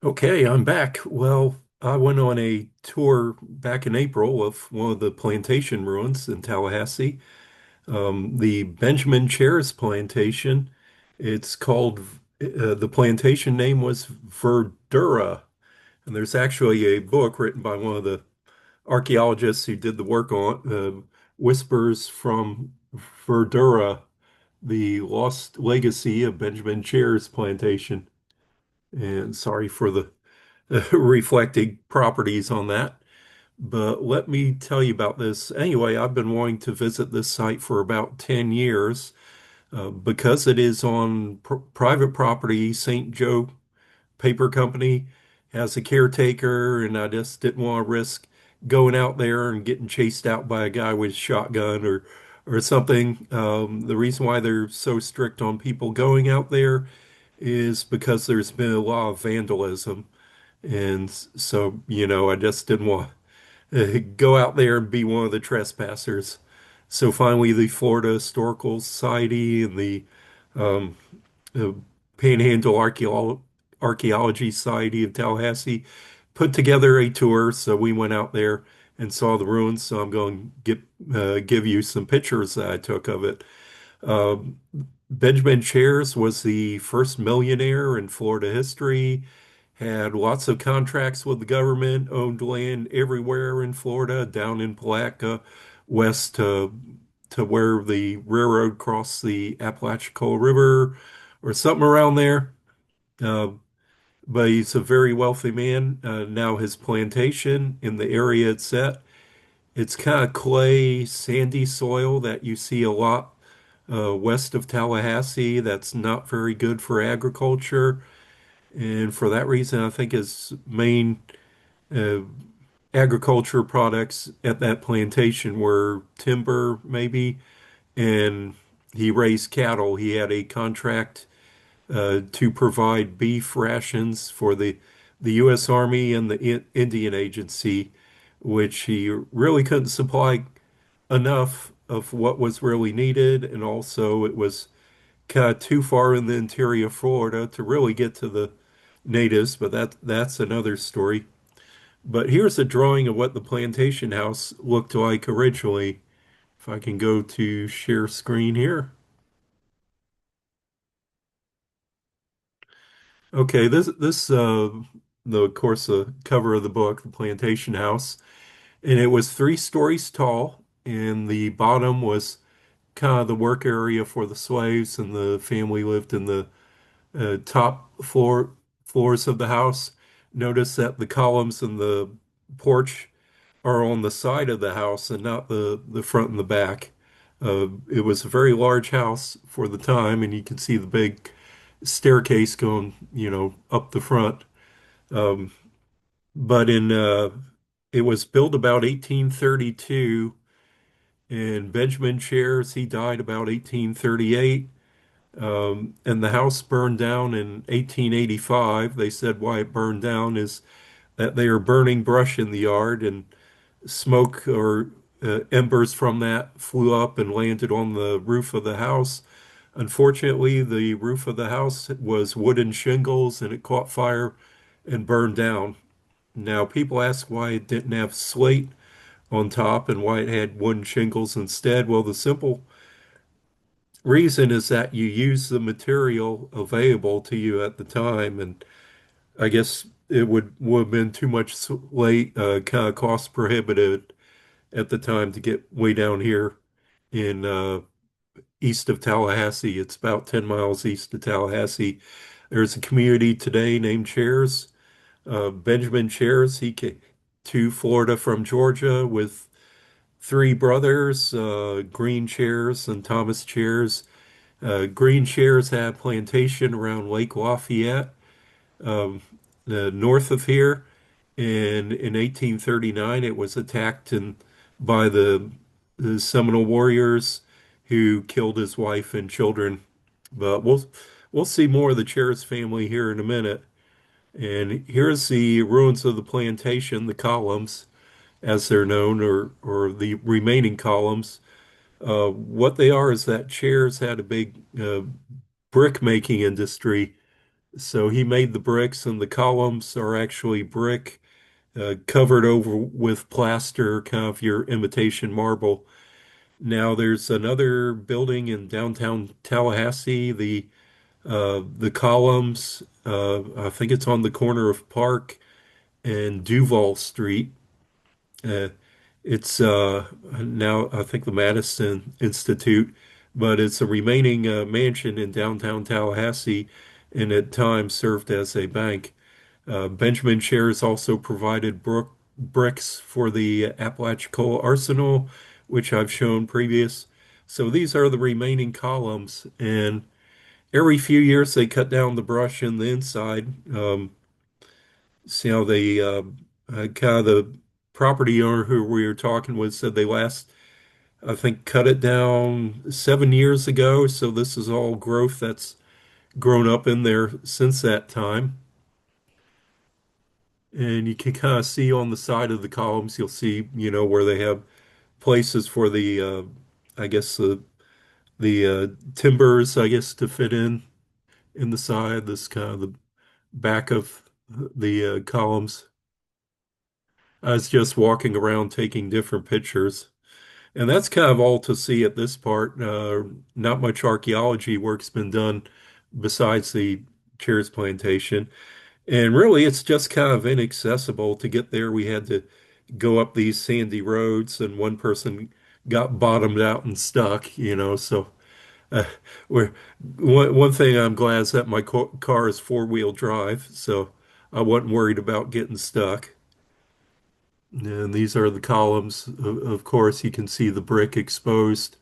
Okay, I'm back. Well, I went on a tour back in April of one of the plantation ruins in Tallahassee, the Benjamin Chares Plantation. It's called, the plantation name was Verdura. And there's actually a book written by one of the archaeologists who did the work on Whispers from Verdura, the Lost Legacy of Benjamin Chares Plantation. And sorry for the reflecting properties on that. But let me tell you about this. Anyway, I've been wanting to visit this site for about 10 years because it is on private property. St. Joe Paper Company has a caretaker, and I just didn't want to risk going out there and getting chased out by a guy with a shotgun or something. The reason why they're so strict on people going out there is because there's been a lot of vandalism. And so, I just didn't want to go out there and be one of the trespassers. So finally, the Florida Historical Society and um, the Panhandle Archaeology Society of Tallahassee put together a tour. So we went out there and saw the ruins. So I'm going to give you some pictures that I took of it. Um, Benjamin Chares was the first millionaire in Florida history, had lots of contracts with the government, owned land everywhere in Florida, down in Palatka, west to where the railroad crossed the Apalachicola River or something around there. Uh, but he's a very wealthy man. Now his plantation in the area it's at, it's kind of clay, sandy soil that you see a lot west of Tallahassee. That's not very good for agriculture. And for that reason, I think his main uh, agriculture products at that plantation were timber, maybe, and he raised cattle. He had a contract to provide beef rations for the U.S. Army and the Indian Agency, which he really couldn't supply enough of what was really needed, and also it was kind of too far in the interior of Florida to really get to the natives, but that's another story. But here's a drawing of what the plantation house looked like originally. If I can go to share screen here. Okay, this the of course the cover of the book, the plantation house, and it was 3 stories tall, and the bottom was kind of the work area for the slaves, and the family lived in the top floors of the house. Notice that the columns and the porch are on the side of the house and not the front and the back. It was a very large house for the time, and you can see the big staircase going, up the front. Um, but in it was built about 1832, and Benjamin Shares, he died about 1838. And the house burned down in 1885. They said why it burned down is that they were burning brush in the yard, and smoke or embers from that flew up and landed on the roof of the house. Unfortunately, the roof of the house was wooden shingles and it caught fire and burned down. Now, people ask why it didn't have slate on top and why it had wooden shingles instead. Well, the simple reason is that you use the material available to you at the time, and I guess it would have been too much slate, kind of cost prohibitive at the time to get way down here in east of Tallahassee. It's about 10 miles east of Tallahassee. There's a community today named Shares. Benjamin Shares, he came to Florida from Georgia with 3 brothers, Green Shares and Thomas Shares. Green Shares had a plantation around Lake Lafayette, um, north of here. And in 1839, it was attacked by the Seminole warriors who killed his wife and children. But we'll see more of the Cheris family here in a minute. And here's the ruins of the plantation, the columns, as they're known, or the remaining columns. What they are is that Cheers had a big brick making industry So he made the bricks, and the columns are actually brick covered over with plaster, kind of your imitation marble. Now there's another building in downtown Tallahassee. The columns, I think it's on the corner of Park and Duval Street. Uh, it's now, I think, the Madison Institute, but it's a remaining mansion in downtown Tallahassee and at times served as a bank. Benjamin Shares also provided bricks for the Apalachicola Arsenal, which I've shown previous. So these are the remaining columns, and every few years they cut down the brush in the inside. See how they kind of the property owner who we were talking with said they last, I think, cut it down 7 years ago. So this is all growth that's grown up in there since that time. And you can kind of see on the side of the columns, you'll see, where they have places for I guess the timbers, I guess, to fit in the side. This kind of the back of the columns. I was just walking around taking different pictures. And that's kind of all to see at this part. Not much archaeology work's been done besides the Cheers plantation. And really, it's just kind of inaccessible to get there. We had to go up these sandy roads, and one person got bottomed out and stuck. So uh, we're one thing I'm glad is that my car is four-wheel drive, so I wasn't worried about getting stuck. And these are the columns. Of course, you can see the brick exposed.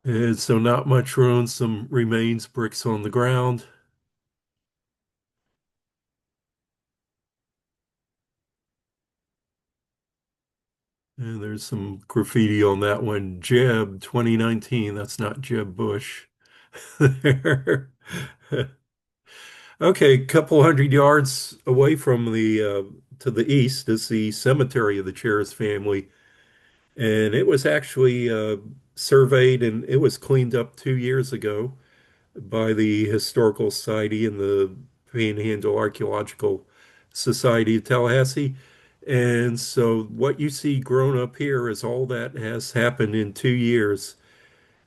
And so not much ruin, some remains, bricks on the ground. And there's some graffiti on that one. Jeb 2019. That's not Jeb Bush. There. Okay, a couple hundred yards away from the to the east is the cemetery of the Cheris family. And it was actually surveyed and it was cleaned up 2 years ago by the Historical Society and the Panhandle Archaeological Society of Tallahassee. And so what you see grown up here is all that has happened in 2 years.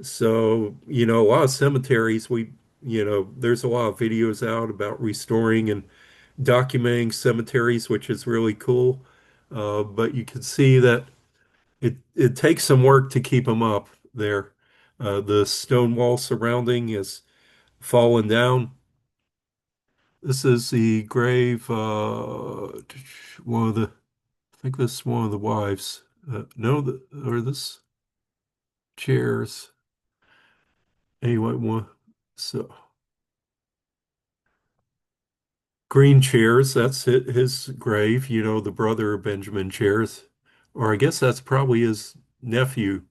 So, a lot of cemeteries, there's a lot of videos out about restoring and documenting cemeteries, which is really cool. But you can see that it takes some work to keep them up there. The stone wall surrounding is fallen down. This is the grave, one of the, I think this is one of the wives. No, or this chairs. Anyway, so green chairs, that's his grave, the brother of Benjamin Chairs. Or I guess that's probably his nephew,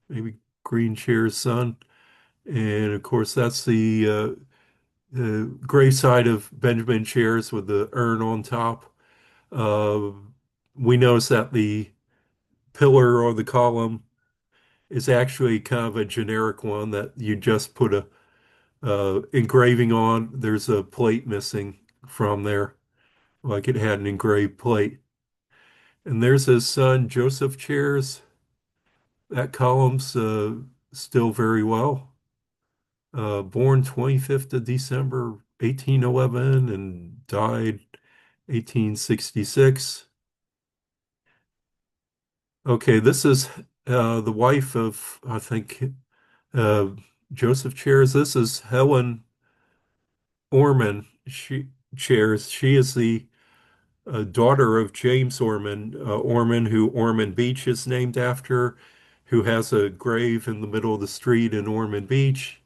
maybe Green Chairs' son. And of course, that's the graveside of Benjamin Chairs with the urn on top. Uh, we notice that the pillar or the column is actually kind of a generic one that you just put a engraving on. There's a plate missing from there, like it had an engraved plate. And there's his son, Joseph Chairs. That column's still very well. Born 25th of December, 1811, and died 1866. Okay, this is the wife of, I think, uh, Joseph Chairs. This is Helen Orman. Chairs. She is the daughter of James Orman, Orman, who Orman Beach is named after, who has a grave in the middle of the street in Orman Beach,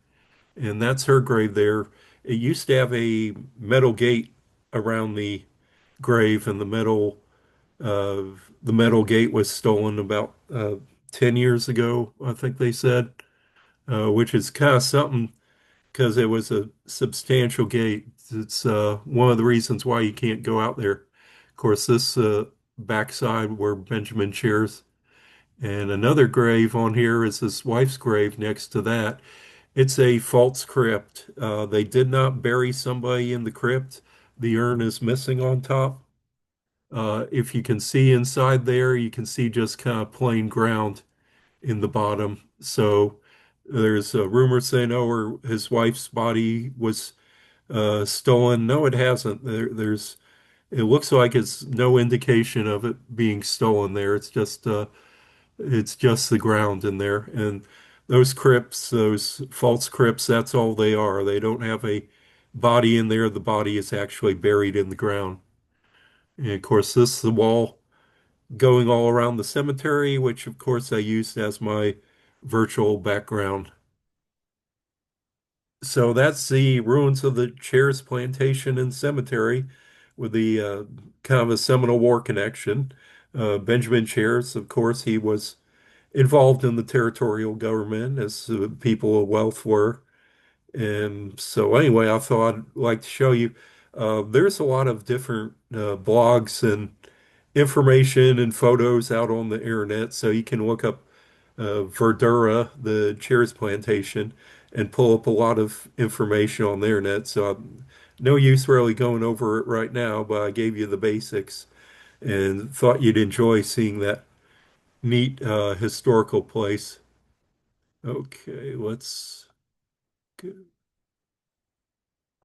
and that's her grave there. It used to have a metal gate around the grave, and the metal gate was stolen about 10 years ago, I think they said, which is kind of something because it was a substantial gate. It's one of the reasons why you can't go out there. Of course, this backside where Benjamin shares. And another grave on here is his wife's grave next to that. It's a false crypt. They did not bury somebody in the crypt. The urn is missing on top. If you can see inside there, you can see just kind of plain ground in the bottom. So there's a rumor saying, oh, his wife's body was stolen. No, it hasn't. It looks like it's no indication of it being stolen there. It's just the ground in there. And those crypts, those false crypts, that's all they are. They don't have a body in there. The body is actually buried in the ground. And of course, this is the wall going all around the cemetery, which of course I used as my virtual background. So that's the ruins of the Chairs Plantation and Cemetery with the kind of a Seminole War connection. Benjamin Chairs, of course, he was involved in the territorial government as people of wealth were. And so anyway, I thought I'd like to show you. There's a lot of different blogs and information and photos out on the internet, so you can look up Verdura, the Chairs Plantation, and pull up a lot of information on the internet. So I'm no use really going over it right now, but I gave you the basics and thought you'd enjoy seeing that neat historical place. Okay, let's go.